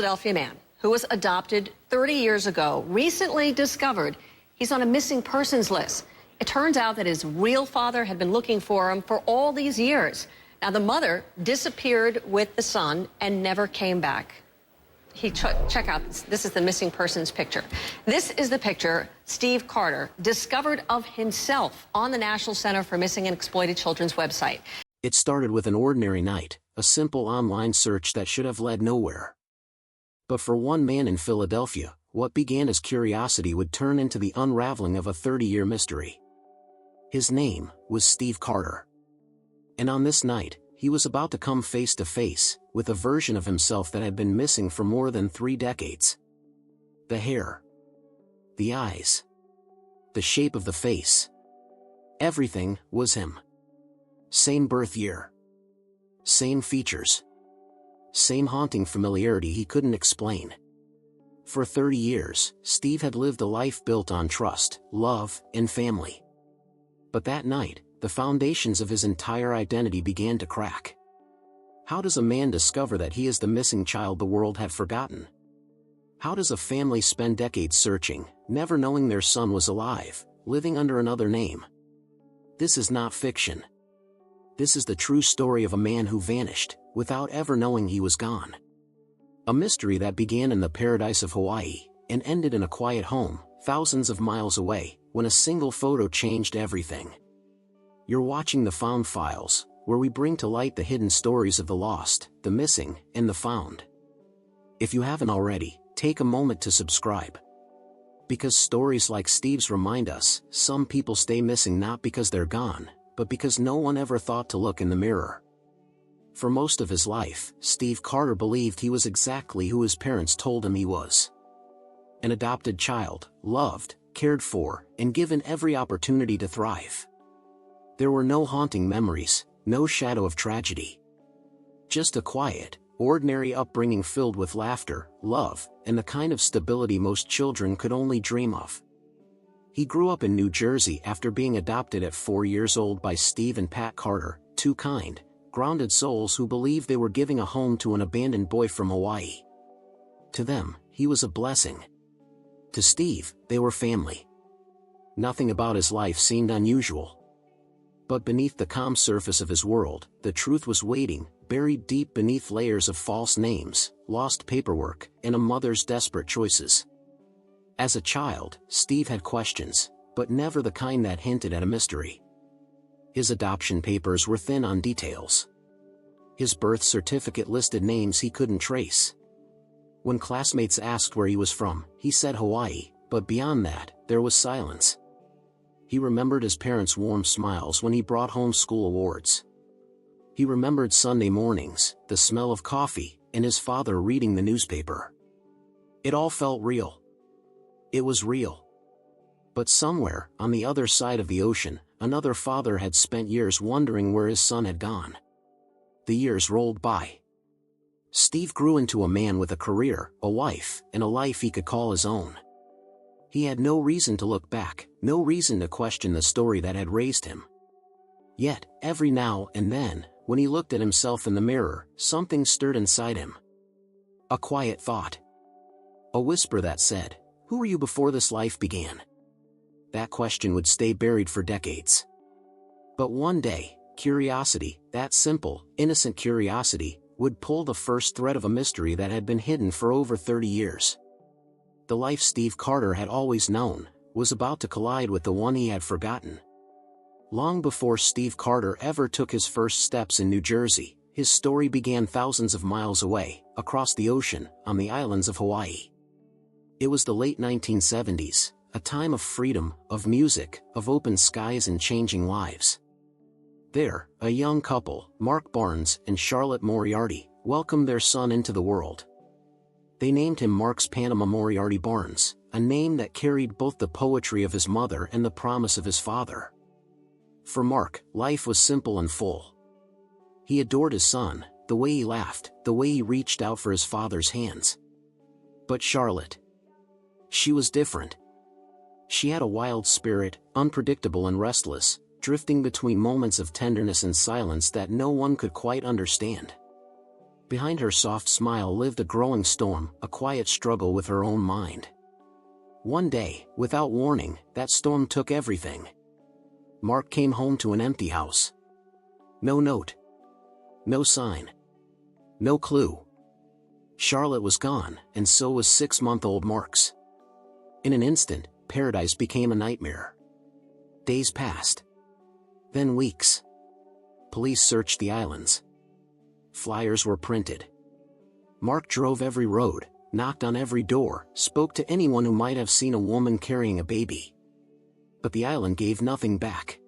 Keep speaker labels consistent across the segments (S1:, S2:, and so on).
S1: Philadelphia man who was adopted 30 years ago recently discovered he's on a missing persons list. It turns out that his real father had been looking for him for all these years. Now, the mother disappeared with the son and never came back. Check out, this is the missing persons picture. This is the picture Steve Carter discovered of himself on the National Center for Missing and Exploited Children's website.
S2: It started with an ordinary night, a simple online search that should have led nowhere. But for one man in Philadelphia, what began as curiosity would turn into the unraveling of a 30-year mystery. His name was Steve Carter. And on this night, he was about to come face to face with a version of himself that had been missing for more than 3 decades. The hair, the eyes, the shape of the face. Everything was him. Same birth year. Same features. Same haunting familiarity he couldn't explain. For 30 years, Steve had lived a life built on trust, love, and family. But that night, the foundations of his entire identity began to crack. How does a man discover that he is the missing child the world had forgotten? How does a family spend decades searching, never knowing their son was alive, living under another name? This is not fiction. This is the true story of a man who vanished, without ever knowing he was gone. A mystery that began in the paradise of Hawaii, and ended in a quiet home, thousands of miles away, when a single photo changed everything. You're watching The Found Files, where we bring to light the hidden stories of the lost, the missing, and the found. If you haven't already, take a moment to subscribe. Because stories like Steve's remind us, some people stay missing not because they're gone, but because no one ever thought to look in the mirror. For most of his life, Steve Carter believed he was exactly who his parents told him he was. An adopted child, loved, cared for, and given every opportunity to thrive. There were no haunting memories, no shadow of tragedy. Just a quiet, ordinary upbringing filled with laughter, love, and the kind of stability most children could only dream of. He grew up in New Jersey after being adopted at 4 years old by Steve and Pat Carter, two kind, grounded souls who believed they were giving a home to an abandoned boy from Hawaii. To them, he was a blessing. To Steve, they were family. Nothing about his life seemed unusual. But beneath the calm surface of his world, the truth was waiting, buried deep beneath layers of false names, lost paperwork, and a mother's desperate choices. As a child, Steve had questions, but never the kind that hinted at a mystery. His adoption papers were thin on details. His birth certificate listed names he couldn't trace. When classmates asked where he was from, he said Hawaii, but beyond that, there was silence. He remembered his parents' warm smiles when he brought home school awards. He remembered Sunday mornings, the smell of coffee, and his father reading the newspaper. It all felt real. It was real. But somewhere, on the other side of the ocean, another father had spent years wondering where his son had gone. The years rolled by. Steve grew into a man with a career, a wife, and a life he could call his own. He had no reason to look back, no reason to question the story that had raised him. Yet, every now and then, when he looked at himself in the mirror, something stirred inside him. A quiet thought. A whisper that said, "Who were you before this life began?" That question would stay buried for decades. But one day, curiosity, that simple, innocent curiosity, would pull the first thread of a mystery that had been hidden for over 30 years. The life Steve Carter had always known was about to collide with the one he had forgotten. Long before Steve Carter ever took his first steps in New Jersey, his story began thousands of miles away, across the ocean, on the islands of Hawaii. It was the late 1970s, a time of freedom, of music, of open skies and changing lives. There, a young couple, Mark Barnes and Charlotte Moriarty, welcomed their son into the world. They named him Mark's Panama Moriarty Barnes, a name that carried both the poetry of his mother and the promise of his father. For Mark, life was simple and full. He adored his son, the way he laughed, the way he reached out for his father's hands. But Charlotte, she was different. She had a wild spirit, unpredictable and restless, drifting between moments of tenderness and silence that no one could quite understand. Behind her soft smile lived a growing storm, a quiet struggle with her own mind. One day, without warning, that storm took everything. Mark came home to an empty house. No note. No sign. No clue. Charlotte was gone, and so was 6-month-old Marks. In an instant, paradise became a nightmare. Days passed. Then weeks. Police searched the islands. Flyers were printed. Mark drove every road, knocked on every door, spoke to anyone who might have seen a woman carrying a baby. But the island gave nothing back.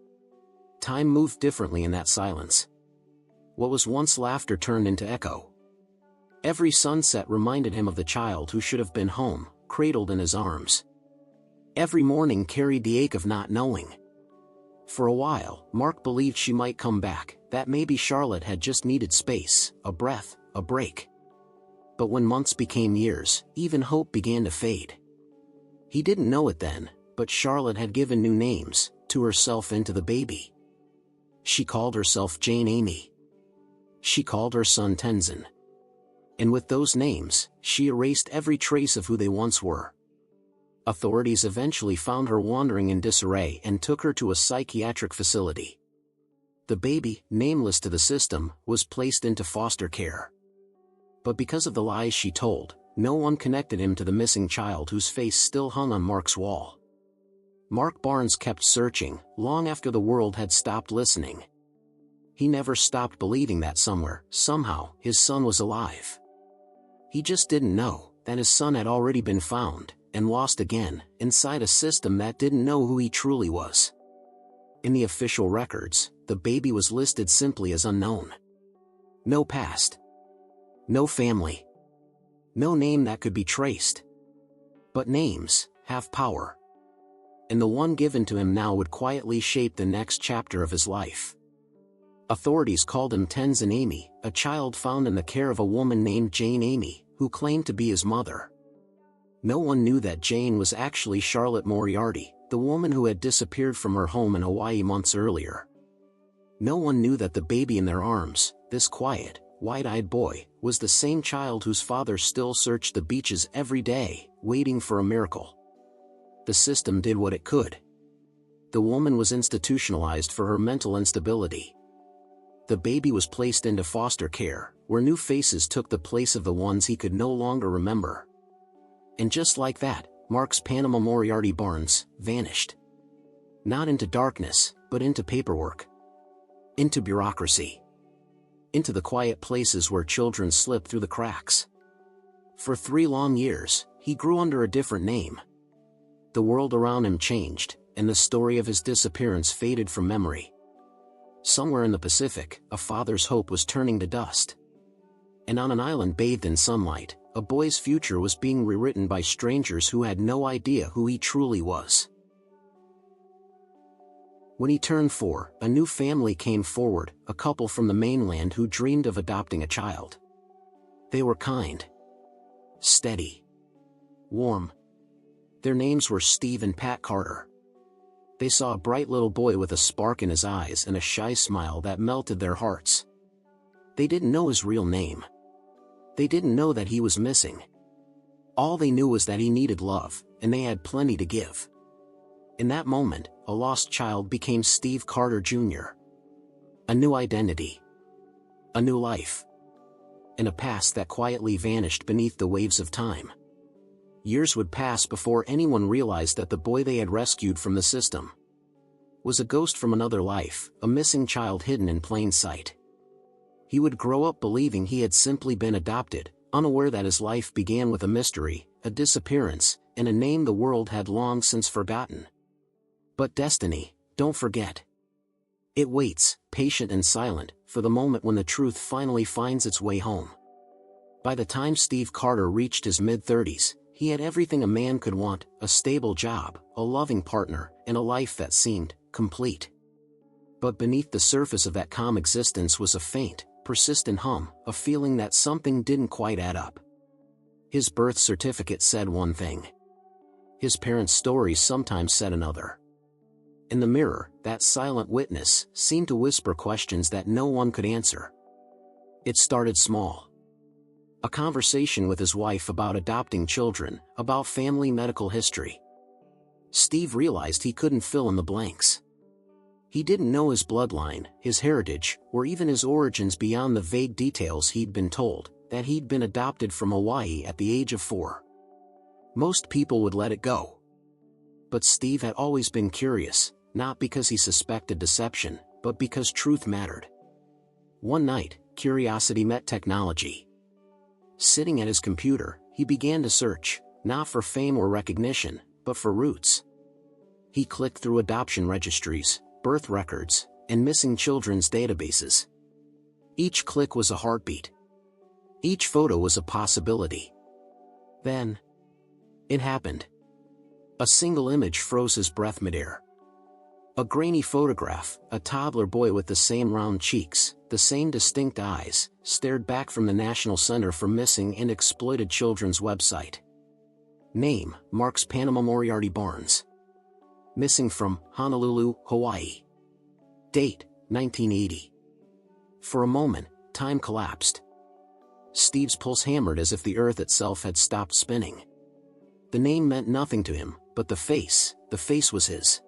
S2: Time moved differently in that silence. What was once laughter turned into echo. Every sunset reminded him of the child who should have been home, cradled in his arms. Every morning carried the ache of not knowing. For a while, Mark believed she might come back, that maybe Charlotte had just needed space, a breath, a break. But when months became years, even hope began to fade. He didn't know it then, but Charlotte had given new names, to herself and to the baby. She called herself Jane Amy. She called her son Tenzin. And with those names, she erased every trace of who they once were. Authorities eventually found her wandering in disarray and took her to a psychiatric facility. The baby, nameless to the system, was placed into foster care. But because of the lies she told, no one connected him to the missing child whose face still hung on Mark's wall. Mark Barnes kept searching, long after the world had stopped listening. He never stopped believing that somewhere, somehow, his son was alive. He just didn't know that his son had already been found, and lost again, inside a system that didn't know who he truly was. In the official records, the baby was listed simply as unknown. No past. No family. No name that could be traced. But names have power. And the one given to him now would quietly shape the next chapter of his life. Authorities called him Tenzin Amy, a child found in the care of a woman named Jane Amy, who claimed to be his mother. No one knew that Jane was actually Charlotte Moriarty, the woman who had disappeared from her home in Hawaii months earlier. No one knew that the baby in their arms, this quiet, wide-eyed boy, was the same child whose father still searched the beaches every day, waiting for a miracle. The system did what it could. The woman was institutionalized for her mental instability. The baby was placed into foster care, where new faces took the place of the ones he could no longer remember. And just like that, Mark's Panama Moriarty Barnes vanished. Not into darkness, but into paperwork. Into bureaucracy. Into the quiet places where children slip through the cracks. For 3 long years, he grew under a different name. The world around him changed, and the story of his disappearance faded from memory. Somewhere in the Pacific, a father's hope was turning to dust. And on an island bathed in sunlight, a boy's future was being rewritten by strangers who had no idea who he truly was. When he turned 4, a new family came forward, a couple from the mainland who dreamed of adopting a child. They were kind. Steady. Warm. Their names were Steve and Pat Carter. They saw a bright little boy with a spark in his eyes and a shy smile that melted their hearts. They didn't know his real name. They didn't know that he was missing. All they knew was that he needed love, and they had plenty to give. In that moment, a lost child became Steve Carter Jr. A new identity. A new life. And a past that quietly vanished beneath the waves of time. Years would pass before anyone realized that the boy they had rescued from the system was a ghost from another life, a missing child hidden in plain sight. He would grow up believing he had simply been adopted, unaware that his life began with a mystery, a disappearance, and a name the world had long since forgotten. But destiny, don't forget. It waits, patient and silent, for the moment when the truth finally finds its way home. By the time Steve Carter reached his mid-30s, he had everything a man could want, a stable job, a loving partner, and a life that seemed complete. But beneath the surface of that calm existence was a faint, persistent hum, a feeling that something didn't quite add up. His birth certificate said one thing. His parents' stories sometimes said another. In the mirror, that silent witness seemed to whisper questions that no one could answer. It started small. A conversation with his wife about adopting children, about family medical history. Steve realized he couldn't fill in the blanks. He didn't know his bloodline, his heritage, or even his origins beyond the vague details he'd been told, that he'd been adopted from Hawaii at the age of 4. Most people would let it go. But Steve had always been curious, not because he suspected deception, but because truth mattered. One night, curiosity met technology. Sitting at his computer, he began to search, not for fame or recognition, but for roots. He clicked through adoption registries, birth records, and missing children's databases. Each click was a heartbeat. Each photo was a possibility. Then, it happened. A single image froze his breath midair. A grainy photograph, a toddler boy with the same round cheeks, the same distinct eyes, stared back from the National Center for Missing and Exploited Children's website. Name, Marks Panama Moriarty Barnes. Missing from Honolulu, Hawaii. Date, 1980. For a moment, time collapsed. Steve's pulse hammered as if the earth itself had stopped spinning. The name meant nothing to him, but the face was his.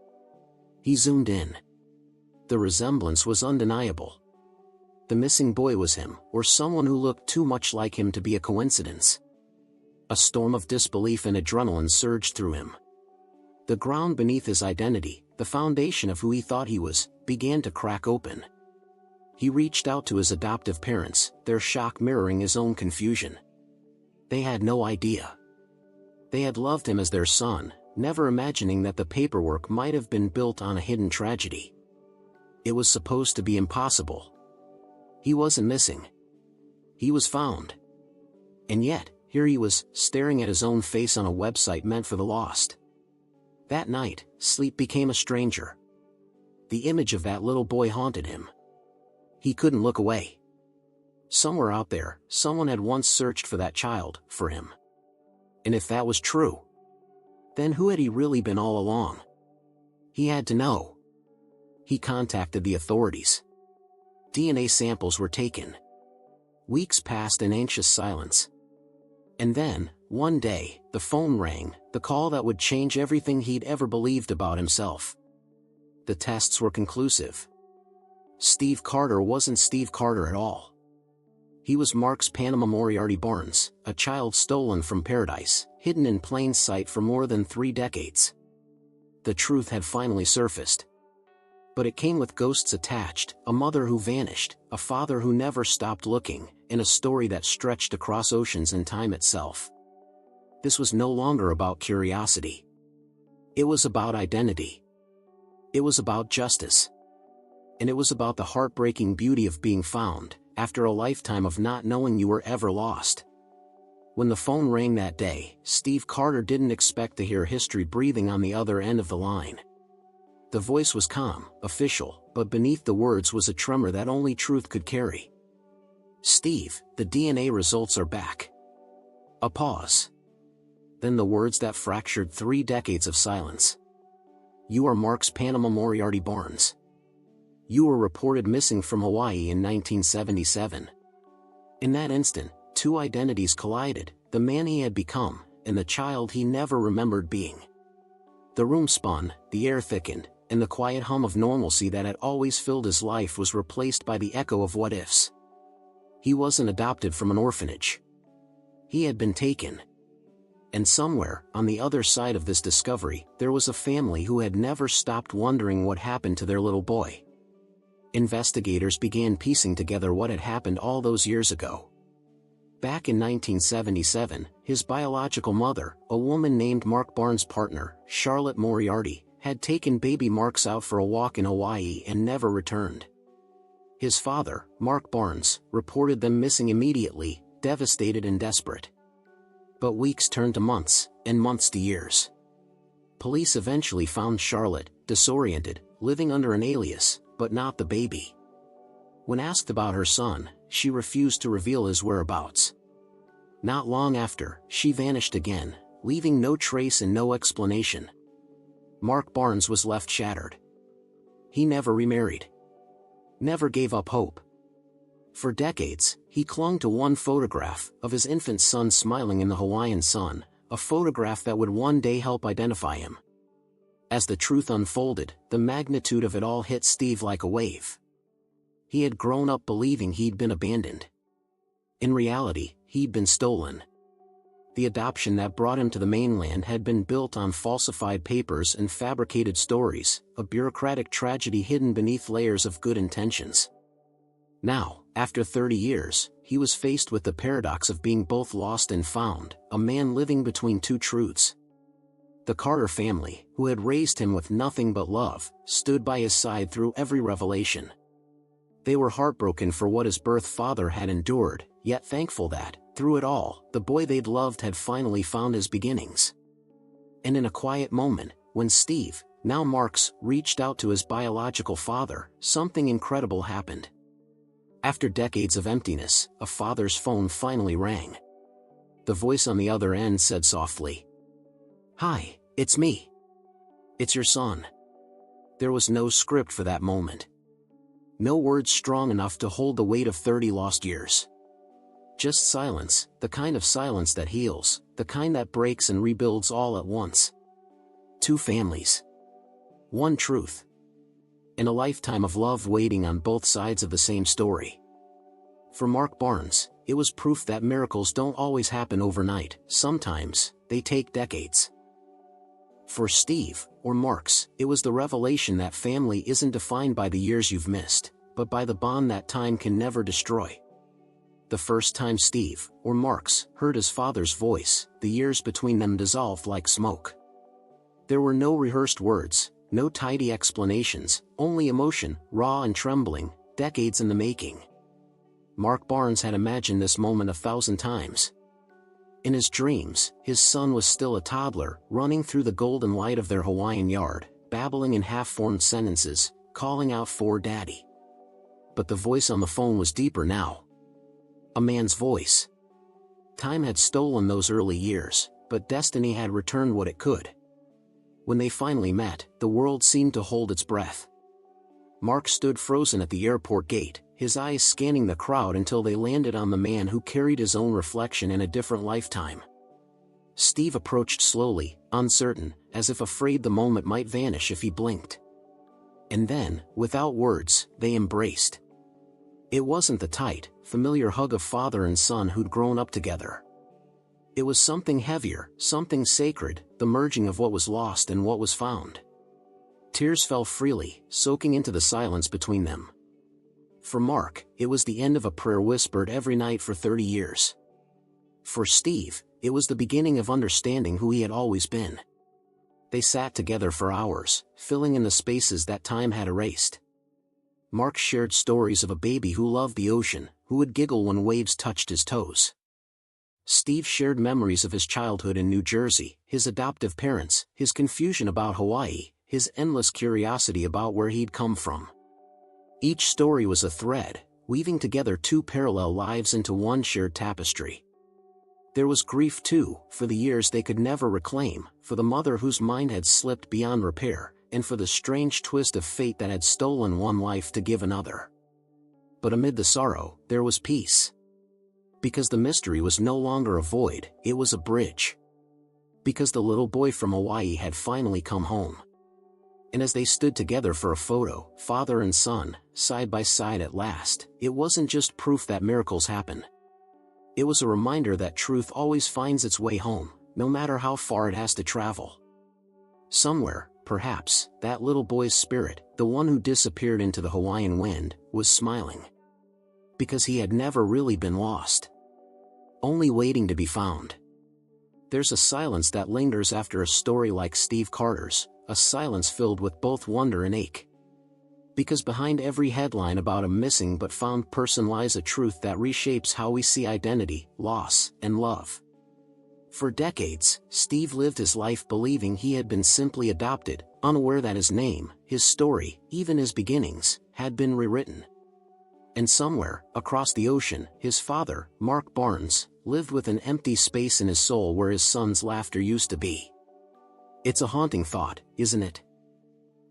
S2: He zoomed in. The resemblance was undeniable. The missing boy was him, or someone who looked too much like him to be a coincidence. A storm of disbelief and adrenaline surged through him. The ground beneath his identity, the foundation of who he thought he was, began to crack open. He reached out to his adoptive parents, their shock mirroring his own confusion. They had no idea. They had loved him as their son, never imagining that the paperwork might have been built on a hidden tragedy. It was supposed to be impossible. He wasn't missing. He was found. And yet, here he was, staring at his own face on a website meant for the lost. That night, sleep became a stranger. The image of that little boy haunted him. He couldn't look away. Somewhere out there, someone had once searched for that child, for him. And if that was true, then who had he really been all along? He had to know. He contacted the authorities. DNA samples were taken. Weeks passed in anxious silence. And then, one day, the phone rang, the call that would change everything he'd ever believed about himself. The tests were conclusive. Steve Carter wasn't Steve Carter at all. He was Marks Panama Moriarty Barnes, a child stolen from paradise, hidden in plain sight for more than 3 decades. The truth had finally surfaced. But it came with ghosts attached, a mother who vanished, a father who never stopped looking, and a story that stretched across oceans and time itself. This was no longer about curiosity. It was about identity. It was about justice. And it was about the heartbreaking beauty of being found, after a lifetime of not knowing you were ever lost. When the phone rang that day, Steve Carter didn't expect to hear history breathing on the other end of the line. The voice was calm, official, but beneath the words was a tremor that only truth could carry. "Steve, the DNA results are back." A pause. Then the words that fractured 3 decades of silence. "You are Marks Panama Moriarty Barnes. You were reported missing from Hawaii in 1977. In that instant, 2 identities collided, the man he had become, and the child he never remembered being. The room spun, the air thickened, and the quiet hum of normalcy that had always filled his life was replaced by the echo of what-ifs. He wasn't adopted from an orphanage. He had been taken. And somewhere, on the other side of this discovery, there was a family who had never stopped wondering what happened to their little boy. Investigators began piecing together what had happened all those years ago. Back in 1977, his biological mother, a woman named Mark Barnes' partner, Charlotte Moriarty, had taken baby Marks out for a walk in Hawaii and never returned. His father, Mark Barnes, reported them missing immediately, devastated and desperate. But weeks turned to months, and months to years. Police eventually found Charlotte, disoriented, living under an alias, but not the baby. When asked about her son, she refused to reveal his whereabouts. Not long after, she vanished again, leaving no trace and no explanation. Mark Barnes was left shattered. He never remarried. Never gave up hope. For decades, he clung to one photograph of his infant son smiling in the Hawaiian sun, a photograph that would one day help identify him. As the truth unfolded, the magnitude of it all hit Steve like a wave. He had grown up believing he'd been abandoned. In reality, he'd been stolen. The adoption that brought him to the mainland had been built on falsified papers and fabricated stories, a bureaucratic tragedy hidden beneath layers of good intentions. Now, after 30 years, he was faced with the paradox of being both lost and found, a man living between two truths. The Carter family, who had raised him with nothing but love, stood by his side through every revelation. They were heartbroken for what his birth father had endured, yet thankful that, through it all, the boy they'd loved had finally found his beginnings. And in a quiet moment, when Steve, now Marks, reached out to his biological father, something incredible happened. After decades of emptiness, a father's phone finally rang. The voice on the other end said softly, "Hi, it's me. It's your son." There was no script for that moment. No words strong enough to hold the weight of 30 lost years. Just silence, the kind of silence that heals, the kind that breaks and rebuilds all at once. Two families. One truth. And a lifetime of love waiting on both sides of the same story. For Mark Barnes, it was proof that miracles don't always happen overnight, sometimes, they take decades. For Steve, or Marks, it was the revelation that family isn't defined by the years you've missed, but by the bond that time can never destroy. The first time Steve, or Marks, heard his father's voice, the years between them dissolved like smoke. There were no rehearsed words, no tidy explanations, only emotion, raw and trembling, decades in the making. Mark Barnes had imagined this moment 1,000 times. In his dreams, his son was still a toddler, running through the golden light of their Hawaiian yard, babbling in half-formed sentences, calling out for Daddy. But the voice on the phone was deeper now. A man's voice. Time had stolen those early years, but destiny had returned what it could. When they finally met, the world seemed to hold its breath. Mark stood frozen at the airport gate, his eyes scanning the crowd until they landed on the man who carried his own reflection in a different lifetime. Steve approached slowly, uncertain, as if afraid the moment might vanish if he blinked. And then, without words, they embraced. It wasn't the tight, familiar hug of father and son who'd grown up together. It was something heavier, something sacred, the merging of what was lost and what was found. Tears fell freely, soaking into the silence between them. For Mark, it was the end of a prayer whispered every night for 30 years. For Steve, it was the beginning of understanding who he had always been. They sat together for hours, filling in the spaces that time had erased. Mark shared stories of a baby who loved the ocean, who would giggle when waves touched his toes. Steve shared memories of his childhood in New Jersey, his adoptive parents, his confusion about Hawaii, his endless curiosity about where he'd come from. Each story was a thread, weaving together two parallel lives into one shared tapestry. There was grief too, for the years they could never reclaim, for the mother whose mind had slipped beyond repair, and for the strange twist of fate that had stolen one life to give another. But amid the sorrow, there was peace. Because the mystery was no longer a void, it was a bridge. Because the little boy from Hawaii had finally come home. And as they stood together for a photo, father and son, side by side at last, it wasn't just proof that miracles happen. It was a reminder that truth always finds its way home, no matter how far it has to travel. Somewhere, perhaps, that little boy's spirit, the one who disappeared into the Hawaiian wind, was smiling. Because he had never really been lost. Only waiting to be found. There's a silence that lingers after a story like Steve Carter's, a silence filled with both wonder and ache. Because behind every headline about a missing but found person lies a truth that reshapes how we see identity, loss, and love. For decades, Steve lived his life believing he had been simply adopted, unaware that his name, his story, even his beginnings, had been rewritten. And somewhere, across the ocean, his father, Mark Barnes, lived with an empty space in his soul where his son's laughter used to be. It's a haunting thought, isn't it?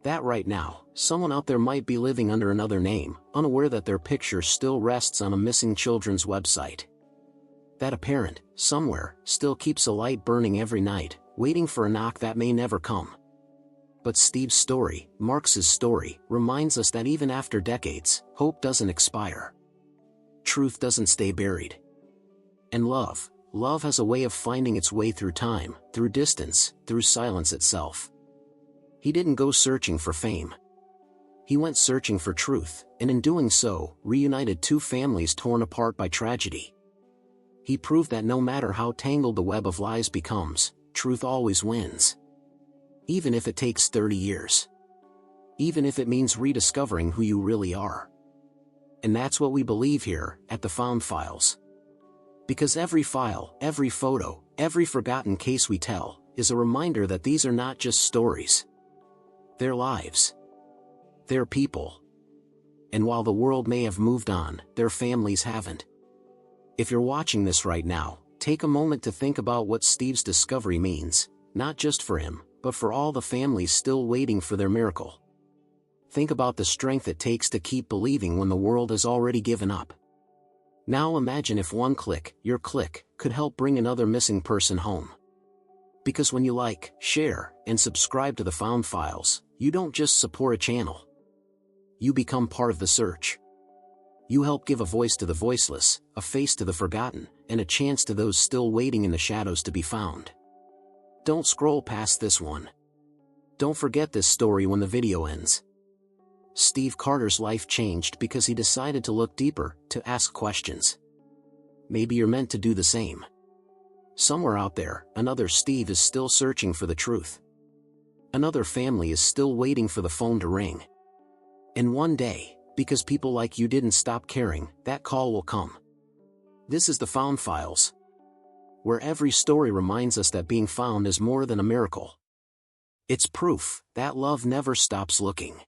S2: That right now, someone out there might be living under another name, unaware that their picture still rests on a missing children's website. That a parent, somewhere, still keeps a light burning every night, waiting for a knock that may never come. But Steve's story, Marcus's story, reminds us that even after decades, hope doesn't expire. Truth doesn't stay buried. And love has a way of finding its way through time, through distance, through silence itself. He didn't go searching for fame. He went searching for truth, and in doing so, reunited two families torn apart by tragedy. He proved that no matter how tangled the web of lies becomes, truth always wins. Even if it takes 30 years. Even if it means rediscovering who you really are. And that's what we believe here, at the Found Files. Because every file, every photo, every forgotten case we tell, is a reminder that these are not just stories. They're lives. They're people. And while the world may have moved on, their families haven't. If you're watching this right now, take a moment to think about what Steve's discovery means, not just for him, but for all the families still waiting for their miracle. Think about the strength it takes to keep believing when the world has already given up. Now imagine if one click, your click, could help bring another missing person home. Because when you like, share, and subscribe to the Found Files, you don't just support a channel. You become part of the search. You help give a voice to the voiceless, a face to the forgotten, and a chance to those still waiting in the shadows to be found. Don't scroll past this one. Don't forget this story when the video ends. Steve Carter's life changed because he decided to look deeper, to ask questions. Maybe you're meant to do the same. Somewhere out there, another Steve is still searching for the truth. Another family is still waiting for the phone to ring. And one day, because people like you didn't stop caring, that call will come. This is the Found Files, where every story reminds us that being found is more than a miracle. It's proof that love never stops looking.